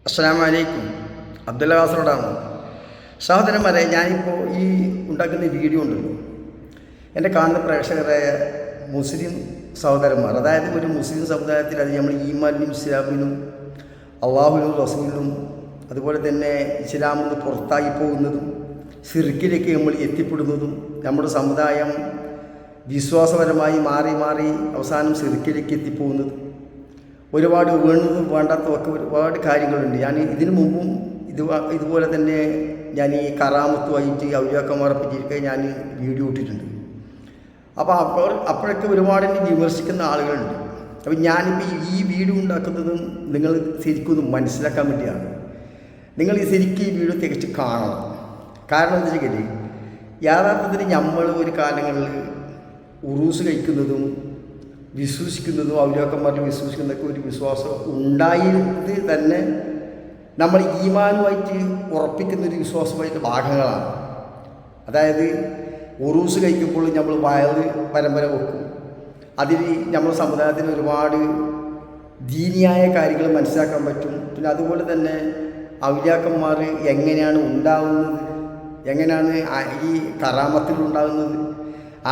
അസ്സലാമു അലൈക്കും. അബ്ദുല്ല കാസർഗോഡാണ്. സഹോദരന്മാരെ, ഞാനിപ്പോൾ ഈ ഉണ്ടാക്കുന്ന വീഡിയോ ഉണ്ടല്ലോ, എൻ്റെ കാണുന്ന പ്രേക്ഷകരായ മുസ്ലിം സഹോദരന്മാർ, അതായത് ഒരു മുസ്ലിം സമുദായത്തിൽ അത് നമ്മൾ ഈമാനിനും ഇസ്ലാമിനും അള്ളാഹുവിനും റസൂലിനും അതുപോലെ തന്നെ ഇസ്ലാമിൽ നിന്ന് പുറത്തായി പോകുന്നതും സിർക്കിലേക്ക് നമ്മൾ എത്തിപ്പെടുന്നതും നമ്മുടെ സമുദായം വിശ്വാസപരമായി മാറി മാറി അവസാനം സിർക്കിലേക്ക് എത്തിപ്പോകുന്നതും ഒരുപാട് വേണ്ടതും വേണ്ടാത്തതൊക്കെ ഒരുപാട് കാര്യങ്ങളുണ്ട്. ഞാൻ ഇതിനു മുമ്പും ഇതുപോലെ തന്നെ ഞാൻ ഈ കറാമത്തുമായിട്ട് ഔലിയാക്കന്മാരെ പറ്റിയൊക്കെ ഞാൻ വീഡിയോ ഇട്ടിട്ടുണ്ട്. അപ്പോഴൊക്കെ ഒരുപാട് എന്നെ വിമർശിക്കുന്ന ആളുകളുണ്ട്. അപ്പോൾ ഞാനിപ്പോൾ ഈ വീഡിയോ ഉണ്ടാക്കുന്നതും നിങ്ങൾ ശരിക്കൊന്ന് മനസ്സിലാക്കാൻ വേണ്ടിയാണ്. നിങ്ങൾ ഈ ശരിക്കും ഈ വീഡിയോ തികച്ച് കാണണം. കാരണം എന്താ വെച്ചാൽ യഥാർത്ഥത്തിൽ നമ്മൾ ഒരു കാലങ്ങളിൽ ഉറൂസ് കഴിക്കുന്നതും വിശ്വസിക്കുന്നതും ഔലിയാക്കന്മാരിൽ വിശ്വസിക്കുന്നതൊക്കെ ഒരു വിശ്വാസം ഉണ്ടായത് തന്നെ നമ്മൾ ഈമാനുമായിട്ട് ഉറപ്പിക്കുന്നൊരു വിശ്വാസമായിട്ട് ഭാഗങ്ങളാണ്. അതായത് ഉറൂസ് കഴിക്കുമ്പോൾ നമ്മൾ വയറ് പരമ്പര വെക്കും. അതിൽ നമ്മുടെ സമുദായത്തിന് ഒരുപാട് ദീനിയായ കാര്യങ്ങൾ മനസ്സിലാക്കാൻ പറ്റും. പിന്നെ അതുപോലെ തന്നെ ഔലിയാക്കന്മാർ എങ്ങനെയാണ് ഉണ്ടാകുന്നത്, എങ്ങനെയാണ് ഈ കറാമത്തിലുണ്ടാകുന്നത്,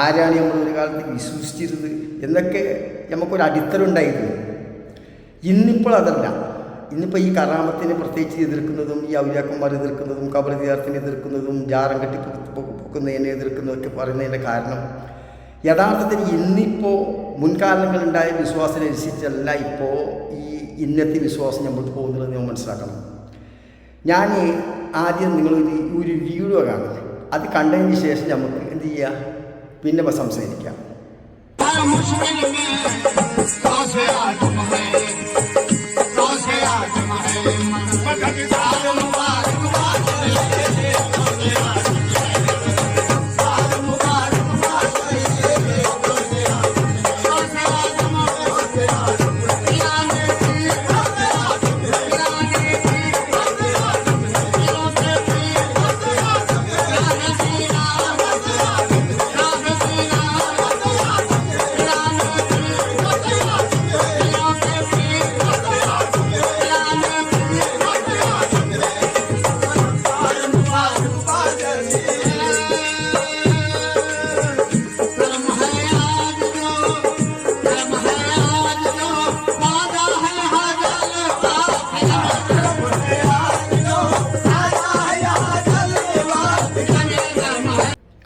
ആരാണ് നമ്മൾ ഒരു കാലത്ത് വിശ്വസിച്ചിരുന്നത് എന്നൊക്കെ നമുക്കൊരു അടിത്തറുണ്ടായിരുന്നു. ഇന്നിപ്പോൾ അതല്ല. ഇന്നിപ്പോൾ ഈ കറാമത്തിനെ പ്രത്യേകിച്ച് എതിർക്കുന്നതും ഈ ഔലിയാക്കന്മാർ എതിർക്കുന്നതും ഖബർ സിയാറത്തിനെ എതിർക്കുന്നതും ജാറം കെട്ടി പൊക്കുന്നതിനെ എതിർക്കുന്നതൊക്കെ പറയുന്നതിൻ്റെ കാരണം യഥാർത്ഥത്തിൽ ഇന്നിപ്പോൾ മുൻകാലങ്ങളുണ്ടായ വിശ്വാസത്തിനനുസരിച്ചല്ല ഇപ്പോൾ ഈ ഇന്നത്തെ വിശ്വാസം നമ്മൾക്ക് പോകുന്നതെന്ന് നമ്മൾ മനസ്സിലാക്കണം. ഞാൻ ആദ്യം ഒരു വീഡിയോ കാണും. അത് കണ്ടതിന് ശേഷം നമുക്ക് എന്ത് ചെയ്യുക, പിന്നെ സംസാരിക്കാം.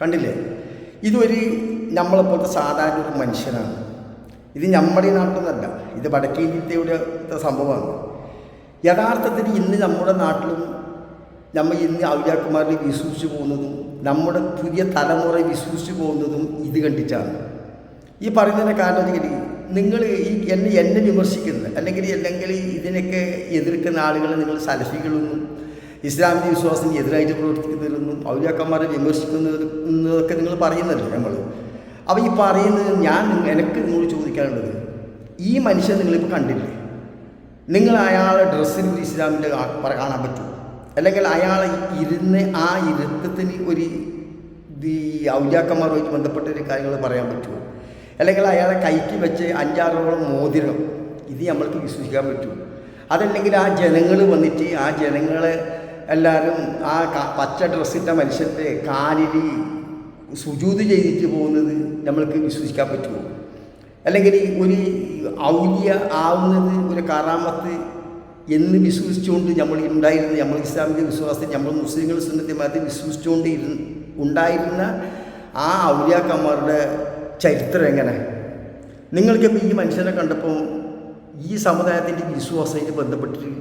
കണ്ടില്ലേ, ഇതൊരു നമ്മളെപ്പോലത്തെ സാധാരണ ഒരു മനുഷ്യനാണ്. ഇത് നമ്മുടെ നാട്ടിൽ നിന്നല്ല, ഇത് വടക്കേ ഇന്ത്യയുടെ സംഭവമാണ്. യഥാർത്ഥത്തിൽ ഇന്ന് നമ്മുടെ നാട്ടിലും നമ്മൾ ഇന്ന് ഔലിയാക്കന്മാരിൽ വിശ്വസിച്ച് പോകുന്നതും നമ്മുടെ പുതിയ തലമുറ വിശ്വസിച്ച് പോകുന്നതും ഇത് കണ്ടിട്ടാണ്. ഈ പറയുന്നതിൻ്റെ കാരണം വെച്ചാൽ നിങ്ങൾ ഈ എന്നെ വിമർശിക്കുന്നത് അല്ലെങ്കിൽ ഇതിനൊക്കെ എതിർക്കുന്ന ആളുകൾ നിങ്ങൾ സലഫികളൊന്നും ഇസ്ലാമിക വിശ്വാസത്തിന് എതിരായിട്ട് പ്രവർത്തിക്കുന്നവരൊന്നും ഔലിയാക്കന്മാരെ വിമർശിക്കുന്നതൊക്കെ നിങ്ങൾ പറയുന്നല്ലോ നമ്മൾ. അപ്പോൾ ഈ പറയുന്നത് എനിക്ക് നിങ്ങളോട് ചോദിക്കാനുള്ളത്, ഈ മനുഷ്യൻ നിങ്ങളിപ്പോൾ കണ്ടില്ലേ, നിങ്ങൾ അയാളെ ഡ്രസ്സിൽ ഒരു ഇസ്ലാമിൻ്റെ കാണാൻ പറ്റുമോ? അല്ലെങ്കിൽ അയാളെ ആ ഇരുത്തത്തിന് ഒരു ഈ ഔലിയാക്കന്മാരുമായിട്ട് ബന്ധപ്പെട്ട ഒരു കാര്യങ്ങൾ പറയാൻ പറ്റുമോ? അല്ലെങ്കിൽ അയാളെ കൈക്ക് വെച്ച് 5-6 മോതിരം ഇത് നമ്മൾക്ക് വിശ്വസിക്കാൻ പറ്റുമോ? അതല്ലെങ്കിൽ ആ ജനങ്ങൾ വന്നിട്ട് ആ ജനങ്ങളെ എല്ലാവരും ആ പച്ച ഡ്രസ്സിട്ട മനുഷ്യൻ്റെ കാലിൽ സുജൂദ് ചെയ്തിട്ട് പോകുന്നത് നമ്മൾക്ക് വിശ്വസിക്കാൻ പറ്റുമോ? അല്ലെങ്കിൽ ഒരു ഔലിയ ആവുന്നത് ഒരു കറാമത്ത് എന്ന് വിശ്വസിച്ചുകൊണ്ട് നമ്മൾ ഇസ്ലാമിക വിശ്വാസത്തിൽ നമ്മൾ മുസ്ലിങ്ങൾ സുന്നത്തിമാരെ വിശ്വസിച്ചുകൊണ്ട് ഉണ്ടായിരുന്ന ആ ഔലിയാക്കന്മാരുടെ ചരിത്രം എങ്ങനെ? നിങ്ങൾക്കിപ്പോൾ ഈ മനുഷ്യനെ കണ്ടപ്പോൾ ഈ സമുദായത്തിൻ്റെ വിശ്വാസമായിട്ട് ബന്ധപ്പെട്ടിട്ട്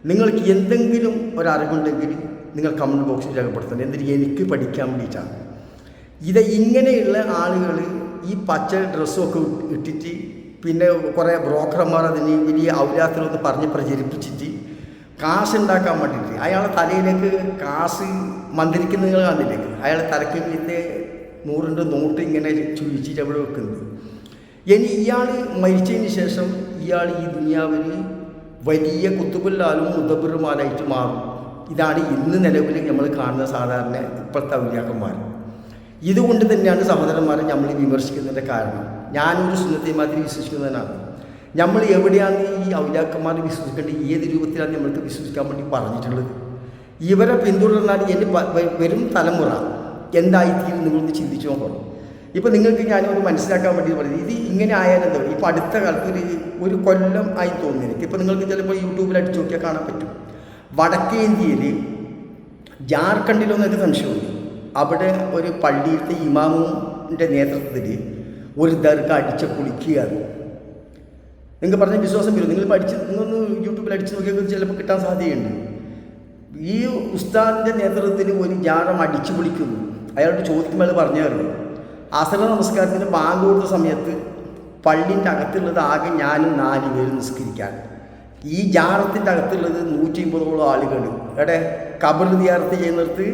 നിങ്ങൾക്ക് എന്തെങ്കിലും ഒരറിവുണ്ടെങ്കിൽ നിങ്ങൾ കമൻറ്റ് ബോക്സിൽ രേഖപ്പെടുത്തണം. എന്നിട്ട് എനിക്ക് പഠിക്കാൻ വേണ്ടിയിട്ടാണ്. ഇങ്ങനെയുള്ള ആളുകൾ ഈ പച്ച ഡ്രസ്സൊക്കെ ഇട്ടിട്ട് പിന്നെ കുറേ ബ്രോക്കർമാർ അതിന് വലിയ ഔലാത്തിലൊന്ന് പറഞ്ഞ് പ്രചരിപ്പിച്ചിട്ട് കാശുണ്ടാക്കാൻ വേണ്ടിയിട്ട് അയാളെ തലയിലേക്ക് കാശ് മന്ത്രിക്കുന്ന നിങ്ങൾ കാണുന്നില്ലേക്ക് അയാളെ തലയ്ക്ക് പിന്നെ 100 നോട്ട് ഇങ്ങനെ ചുഴിച്ചിട്ട് അവിടെ വെക്കുന്നത്. ഇനി ഇയാൾ മരിച്ചതിന് ശേഷം ഇയാൾ ഈ ദുനിയാവിൽ വലിയ കുത്തുബുല്ലാലും മുദബ്ബിറുമാരായിട്ട് മാറും. ഇതാണ് ഇന്ന് നിലവിൽ നമ്മൾ കാണുന്ന സാധാരണ ഇപ്പോഴത്തെ ഔലിയാക്കന്മാർ. ഇതുകൊണ്ട് തന്നെയാണ് സഹോദരന്മാരെ നമ്മൾ വിമർശിക്കുന്നതിൻ്റെ കാരണം. ഞാനൊരു സുന്നത്തെ മാതിരി വിശ്വസിക്കുന്നതിനാണ്. നമ്മൾ എവിടെയാണ് ഈ ഔലിയാക്കന്മാരെ വിശ്വസിക്കേണ്ടത്, ഏത് രൂപത്തിലാണ് നമ്മൾക്ക് വിശ്വസിക്കാൻ വേണ്ടി പറഞ്ഞിട്ടുള്ളത്? ഇവരെ പിന്തുടർന്നാൽ എൻ്റെ വരും തലമുറ എന്തായിത്തീരും നിങ്ങളൊന്ന് ചിന്തിച്ചു നോക്കണം. ഇപ്പോൾ നിങ്ങൾക്ക് ഞാനൊരു മനസ്സിലാക്കാൻ വേണ്ടി പറയുന്നത്, ഇത് ഇങ്ങനെ ആയാലെന്തോ ഇപ്പോൾ അടുത്ത കാലത്ത് ഒരു കൊല്ലം ആയി തോന്നുന്നു എനിക്ക്. ഇപ്പോൾ നിങ്ങൾക്ക് ചിലപ്പോൾ യൂട്യൂബിൽ അടിച്ചു നോക്കിയാൽ കാണാൻ പറ്റും. വടക്കേ ഇന്ത്യയിൽ ജാർഖണ്ഡിലൊന്നും എനിക്ക് സംശയമുണ്ട്, അവിടെ ഒരു പള്ളിയിലത്തെ ഇമാമിൻ്റെ നേതൃത്വത്തിൽ ഒരു ദർഗ അടിച്ച് പൊളിക്കുകയാണ്. നിങ്ങൾ പറഞ്ഞ വിശ്വാസം വരും. നിങ്ങൾ നിങ്ങളൊന്ന് യൂട്യൂബിൽ അടിച്ച് നോക്കിയാൽ ചിലപ്പോൾ കിട്ടാൻ സാധ്യതയുണ്ട്. ഈ ഉസ്താദിൻ്റെ നേതൃത്വത്തിൽ ഒരു ജാറം അടിച്ചു പൊളിക്കുന്നു. അയാളോട് ചോദിക്കുമ്പോൾ അയാൾ പറഞ്ഞു തരുന്നു, അസറ നമസ്കാരത്തിന് ബാങ്ക് കൊടുത്ത സമയത്ത് പള്ളിൻ്റെ അകത്തുള്ളത് ആകെ ഞാനും 4 പേര് നിസ്കരിക്കാൻ. ഈ ജാറത്തിൻ്റെ അകത്തുള്ളത് 150ഓളം ആളുകൾ ഖബർ സിയാറത്ത് ചെയ്യുന്നിടത്ത്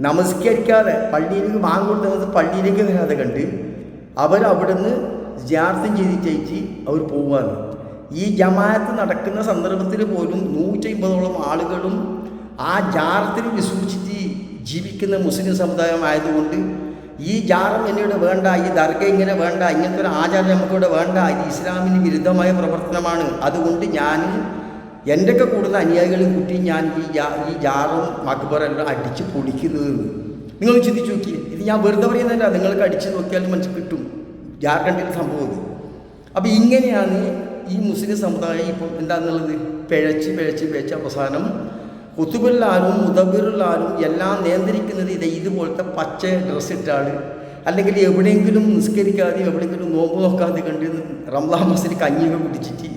നമസ്കരിക്കാതെ പള്ളിയിലേക്ക് ബാങ്ക് കൊടുത്ത പള്ളിയിലേക്ക് വരാതെ കണ്ട് അവിടെ നിന്ന് സിയാറത്തും ചെയ്തിട്ട് അവർ പോവുകയാണ്. ഈ ജമാഅത്ത് നടക്കുന്ന സന്ദർഭത്തിൽ പോലും 150ഓളം ആളുകളും ആ ജാറത്തിൽ വിശ്വസിച്ചിട്ട് ജീവിക്കുന്ന മുസ്ലിം സമുദായം ആയതുകൊണ്ട് ഈ ജാറം എന്നിവിടെ വേണ്ട, ഈ ദർഗ ഇങ്ങനെ വേണ്ട, ഇങ്ങനത്തെ ഒരു ആചാരം നമുക്കിവിടെ വേണ്ട, ഇത് ഇസ്ലാമിന് വിരുദ്ധമായ പ്രവർത്തനമാണ്. അതുകൊണ്ട് ഞാൻ എൻ്റെയൊക്കെ കൂടുന്ന അനുയായികളും കൂട്ടി ഞാൻ ഈ ജാറും മക്ബറെല്ലാം അടിച്ച് പൊളിക്കുന്നത്. നിങ്ങൾ ചിന്തിച്ച് നോക്കി. ഇത് ഞാൻ വെറുതെ പറയുന്നതല്ല, നിങ്ങൾക്ക് അടിച്ച് നോക്കിയാൽ മനസ്സിൽ കിട്ടും ജാർഖണ്ഡിൽ സംഭവം. അപ്പോൾ ഇങ്ങനെയാണ് ഈ മുസ്ലിം സമുദായം ഇപ്പോൾ എന്താണെന്നുള്ളത് പിഴച്ച് അവസാനം കുത്തുബുല്ലാലും മുദബിറുല്ലാലും എല്ലാം നിയന്ത്രിക്കുന്നത് ഇതുപോലത്തെ പച്ച ഡ്രസ്സിട്ടാൾ, അല്ലെങ്കിൽ എവിടെയെങ്കിലും നിസ്കരിക്കാതെ എവിടെയെങ്കിലും നോമ്പ് നോക്കാതെ കണ്ട് റംലാൻ മാസത്തിൽ കഞ്ഞിയൊക്കെ കുടിച്ചിട്ട്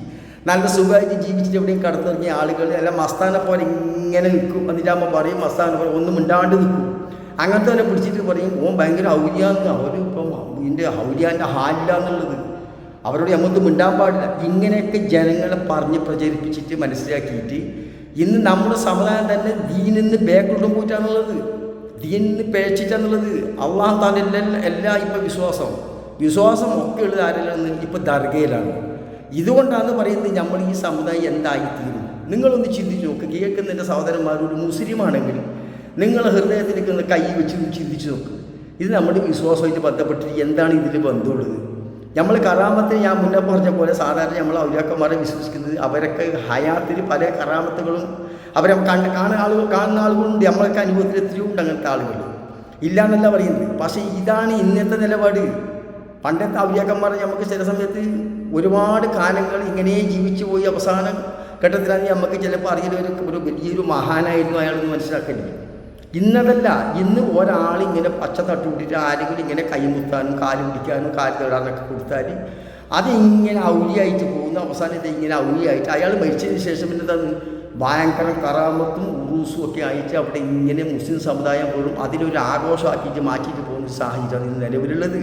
നല്ല സുഖമായിട്ട് ജീവിച്ചിട്ട് എവിടെയും കടന്നിറങ്ങിയ ആളുകൾ എല്ലാം മസ്താനെ പോലെ ഇങ്ങനെ നിൽക്കും. എന്നിട്ടാകുമ്പോൾ പറയും മസ്താനെ പോലെ ഒന്നും മിണ്ടാണ്ട് നിൽക്കും. അങ്ങനത്തെ തന്നെ പിടിച്ചിട്ട് പറയും ഓൻ ഭയങ്കര ഔലിയാന്ന്. അവരിപ്പം ഇതിൻ്റെ ഔലിയാൻ്റെ ഹാലില്ല എന്നുള്ളത്, അവരോട് നമുക്ക് മിണ്ടാൻ പാടില്ല. ഇങ്ങനെയൊക്കെ ജനങ്ങളെ പറഞ്ഞ് പ്രചരിപ്പിച്ചിട്ട് മനസ്സിലാക്കിയിട്ട് ഇന്ന് നമ്മുടെ സമുദായം തന്നെ ദീനിന്ന് ബാക്കിലോട്ടും പോയിട്ടാണുള്ളത്, ദീനിന്ന് പിഴച്ചിട്ടാണുള്ളത്. അള്ളാഹു താല എല്ലാ ഇപ്പം വിശ്വാസം ഒക്കെ ഉള്ളത് ആരെല്ലാം ഇപ്പം ദർഗയിലാണ്. ഇതുകൊണ്ടാണ് പറയുന്നത് നമ്മൾ ഈ സമുദായം എന്തായിത്തീരും. നിങ്ങളൊന്ന് ചിന്തിച്ച് നോക്ക്. കേൾക്കുന്ന എൻ്റെ സഹോദരന്മാരോട് മുസ്ലിമാണെങ്കിൽ നിങ്ങൾ ഹൃദയത്തിലേക്ക് ഒന്ന് കൈ വെച്ച് ചിന്തിച്ച് നോക്ക്. ഇത് നമ്മുടെ വിശ്വാസമായിട്ട് ബന്ധപ്പെട്ടിട്ട് എന്താണ് ഇതിൽ ബന്ധമുള്ളത്? നമ്മൾ കറാമത്തിന് ഞാൻ മുന്നേ പറഞ്ഞ പോലെ സാധാരണ നമ്മൾ ഔലിയാക്കന്മാരെ വിശ്വസിക്കുന്നത് അവരൊക്കെ ഹയാത്തിൽ പല കറാമത്തുകളും അവരെ കാണുന്ന ആളുകളുണ്ട്. നമ്മളൊക്കെ അനുഭവത്തിൽ എത്രയോ ഉണ്ട് അങ്ങനത്തെ ആളുകൾ, ഇല്ല എന്നല്ല പറയുന്നത്. പക്ഷേ ഇതാണ് ഇന്നത്തെ നിലപാട്. പണ്ടത്തെ ഔലിയാക്കന്മാർ നമുക്ക് ചില സമയത്ത് ഒരുപാട് കാലങ്ങൾ ഇങ്ങനെ ജീവിച്ചു പോയി അവസാന ഘട്ടത്തിലാണ് നമുക്ക് ചിലപ്പോൾ അറിയുന്ന ഒരു വലിയൊരു മഹാനായിരുന്നു അയാളെന്ന് മനസ്സിലാക്കേണ്ടത്. ഇന്നതല്ല, ഇന്ന് ഒരാളിങ്ങനെ പച്ച തട്ടുവിട്ടിട്ട് ആരെങ്കിലും ഇങ്ങനെ കൈമുത്താനും കാല് പിടിക്കാനും കാല് തൊടാനൊക്കെ കൊടുത്താൽ അതിങ്ങനെ ഔലിയായിട്ട് പോകുന്ന അവസാനം ഇതിങ്ങനെ ഔലിയായിട്ട് അയാൾ മരിച്ചതിന് ശേഷം പിന്നെ ഭയങ്കര കറാമത്തും ഉറൂസും ഒക്കെ ആയിട്ട് അവിടെ ഇങ്ങനെ മുസ്ലിം സമുദായം പോലും അതിലൊരു ആഘോഷമാക്കിയിട്ട് മാറ്റിയിട്ട് പോകുന്ന സാഹചര്യമാണ് ഇന്ന് നിലവിലുള്ളത്.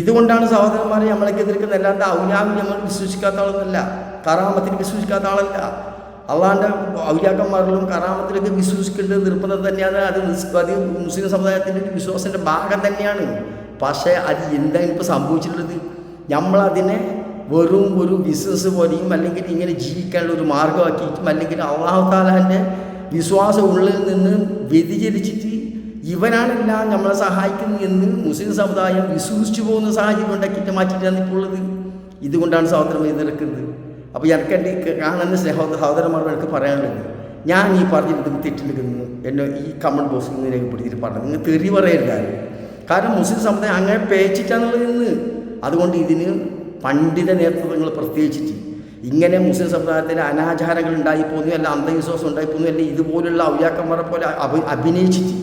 ഇതുകൊണ്ടാണ് സഹോദരന്മാരെ നമ്മളൊക്കെ എതിർക്കുന്നത്. അല്ലാണ്ട് ഔലിയാവിൽ നമ്മൾ വിശ്വസിക്കാത്ത ആളൊന്നല്ല, കറാമത്തിന് വിശ്വസിക്കാത്ത ആളല്ല. അള്ളാൻ്റെ ഔലിയാക്കന്മാരിലും കറാമത്തിലൊക്കെ വിശ്വസിക്കേണ്ടത് നിർബന്ധം തന്നെയാണ്. അത് മുസ്ലിം സമുദായത്തിൻ്റെ ഒരു വിശ്വാസത്തിൻ്റെ ഭാഗം തന്നെയാണ്. പക്ഷേ അത് എന്താണ് ഇപ്പോൾ സംഭവിച്ചിട്ടുള്ളത്? നമ്മളതിനെ വെറും ഒരു ബിസിനസ് പോലെയും അല്ലെങ്കിൽ ഇങ്ങനെ ജീവിക്കാനുള്ള ഒരു മാർഗമാക്കിയിട്ടും അല്ലെങ്കിൽ അള്ളാഹു താലാൻ്റെ വിശ്വാസം ഉള്ളിൽ നിന്ന് വ്യതിചലിച്ചിട്ട് ഇവനാണെല്ലാം നമ്മളെ സഹായിക്കുന്നത് എന്ന് മുസ്ലിം സമുദായം വിശ്വസിച്ചു പോകുന്ന സാഹചര്യം ഉണ്ടാക്കിയിട്ട് മാറ്റിയിട്ടാണ് ഇപ്പോൾ ഉള്ളത്. ഇതുകൊണ്ടാണ് സഹോദരൻ എതിർക്കുന്നത്. അപ്പോൾ എനിക്കെൻ്റെ കാണുന്ന സഹോദരന്മാരോട് എനിക്ക് പറയാനുള്ളത്, ഞാൻ ഈ പറഞ്ഞിട്ട് തെറ്റിലെടുക്കുന്നു എന്നെ ഈ കമൻറ്റ് ബോക്സിൽ നിന്ന് രേഖപ്പെടുത്തിയിട്ട് പറഞ്ഞു. നിങ്ങൾ തെറി പറയരുത്. കാരണം മുസ്ലിം സമുദായം അങ്ങനെ പേച്ചിട്ടാന്നുള്ളത് ഇന്ന്. അതുകൊണ്ട് ഇതിന് പണ്ഡിത നേതൃത്വങ്ങൾ പ്രത്യേകിച്ചിട്ട് ഇങ്ങനെ മുസ്ലിം സമുദായത്തിലെ അനാചാരങ്ങൾ ഉണ്ടായിപ്പോന്നു, അല്ല അന്ധവിശ്വാസം ഉണ്ടായിപ്പോന്നു, അല്ല ഇതുപോലുള്ള ഔലിയാക്കന്മാരെ പോലെ അഭിനയിച്ചിട്ട്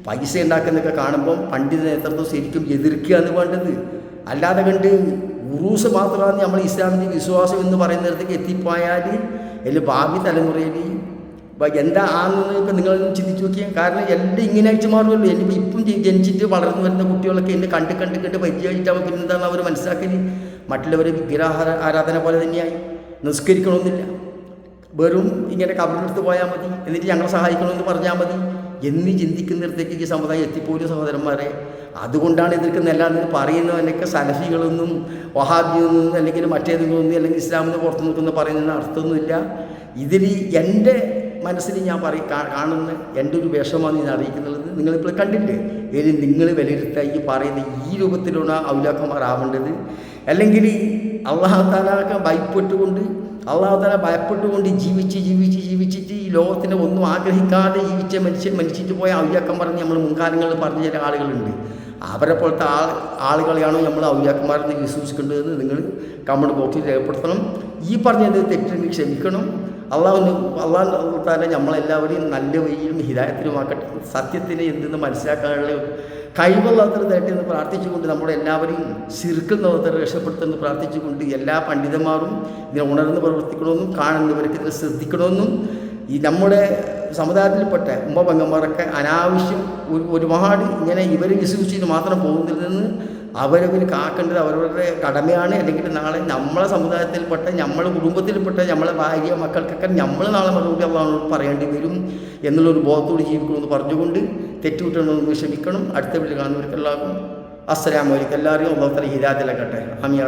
പൈസ ഉണ്ടാക്കുന്നതൊക്കെ കാണുമ്പം പണ്ഡിത നേതൃത്വം ശരിക്കും എതിർക്കുക എന്ന് വേണ്ടത്. അല്ലാതെ കണ്ട് ഉറൂസ് മാത്രമാണ് നമ്മൾ ഇസ്ലാമിൻ്റെ വിശ്വാസം എന്ന് പറയുന്നിടത്തേക്ക് എത്തിപ്പോയാൽ അതിൽ ഭാവി തലമുറയിൽ എന്താ ആണെന്ന് ഇപ്പം നിങ്ങളൊന്നും ചിന്തിച്ച് നോക്കിയാൽ. കാരണം എല്ലാം ഇങ്ങനെ അയച്ചു മാറുമല്ലോ. എന്നിപ്പോൾ ഇപ്പം ജനിച്ചിട്ട് വളർന്നു വരുന്ന കുട്ടികളൊക്കെ എന്നെ കണ്ട് പരിചയമായിട്ടാവും. പിന്നെന്താണ് അവർ മനസ്സിലാക്കല്? മറ്റുള്ളവർ വിഗ്രഹ ആരാധന പോലെ തന്നെയായി. നിസ്കരിക്കണമെന്നില്ല, വെറും ഇങ്ങനെ കബറിലെടുത്ത് പോയാൽ മതി, എന്നിട്ട് ഞങ്ങളെ സഹായിക്കണമെന്ന് പറഞ്ഞാൽ മതി എന്ന് ചിന്തിക്കുന്നിടത്തേക്ക് ഈ സമുദായം എത്തിപ്പോലും സഹോദരന്മാരെ. അതുകൊണ്ടാണ് എതിർക്കുന്ന എല്ലാവരും പറയുന്നവനൊക്കെ സലഫികളൊന്നും വഹാബിയൊന്നും അല്ലെങ്കിൽ മറ്റേതെങ്കിലൊന്നും അല്ലെങ്കിൽ ഇസ്ലാമിന് പുറത്ത് നിൽക്കുന്ന പറയുന്നതിന് അർത്ഥമൊന്നുമില്ല. ഇതിൽ എൻ്റെ മനസ്സിൽ ഞാൻ കാണുന്ന എൻ്റെ ഒരു വിഷമമാണ് ഞാൻ അറിയിക്കുന്നത്. നിങ്ങളിപ്പോൾ കണ്ടില്ലേ. ഏത് നിങ്ങൾ വിലയിരുത്തുക ഈ പറയുന്ന ഈ രൂപത്തിലുള്ള ഔലിയാക്കന്മാരാവേണ്ടത്, അല്ലെങ്കിൽ അള്ളാഹു തആലയെ ഭയപ്പെട്ടുകൊണ്ട് ജീവിച്ചിട്ട് ഈ ലോകത്തിനെ ഒന്നും ആഗ്രഹിക്കാതെ മരിച്ചിട്ട് പോയ ഔലിയാക്കന്മാർ നമ്മൾ മുൻകാലങ്ങളിൽ പറഞ്ഞ ചില ആളുകളുണ്ട്. അവരെ പോലത്തെ ആളുകളെയാണോ നമ്മൾ ഔലിയാക്കന്മാരെന്ന് വിശ്വസിക്കേണ്ടതെന്ന് നിങ്ങൾ കമന്റ് ബോക്സിൽ രേഖപ്പെടുത്തണം. ഈ പറഞ്ഞത് തെറ്റുണ്ടെങ്കിൽ ക്ഷമിക്കണം. അള്ളാഹു തആല നമ്മളെല്ലാവരെയും നല്ല വഴിയിലും ഹിദായത്തിലുമാക്കട്ടെ. സത്യത്തിനെ എന്തെന്ന് മനസ്സിലാക്കാനുള്ള കഴിവുള്ളത്ര തരട്ടെ എന്ന് പ്രാർത്ഥിച്ചുകൊണ്ട് നമ്മളെല്ലാവരെയും ശിർക്കിൽ നിന്നത്ര രക്ഷപ്പെടുത്തുമെന്ന് പ്രാർത്ഥിച്ചുകൊണ്ട് എല്ലാ പണ്ഡിതന്മാരും ഇതിനെ ഉണർന്ന് പ്രവർത്തിക്കണമെന്നും കാണുന്നവർക്ക് ഇതിനെ ശ്രദ്ധിക്കണമെന്നും ഈ നമ്മുടെ സമുദായത്തിൽപ്പെട്ട പെങ്ങന്മാരൊക്കെ അനാവശ്യം ഒരുപാട് ഇങ്ങനെ ഇവർ വിശ്വസിച്ചിട്ട് മാത്രം പോകുന്നതിൽ അവരവർ കാക്കേണ്ടത് അവരവരുടെ കടമയാണ്. അല്ലെങ്കിൽ നാളെ നമ്മളെ സമുദായത്തിൽപ്പെട്ട നമ്മളെ കുടുംബത്തിൽപ്പെട്ട നമ്മളെ ഭാര്യ മക്കൾക്കൊക്കെ നമ്മൾ നാളെ മറുപടി അള്ളാഹുവിനോട് പറയേണ്ടി വരും എന്നുള്ളൊരു ബോധത്തോട് ജീവിക്കണമെന്ന് പറഞ്ഞുകൊണ്ട് തെറ്റുകുറ്റണമെന്ന് ക്ഷമിക്കണം. അടുത്ത വീട്ടിൽ കാണുന്നവർക്കെല്ലാവർക്കും അസ്സലാമു അലൈക്കും. എല്ലാവരെയും അള്ളാഹു തആല ഹിദായത്തിലാക്കട്ടെ. ആമീൻ.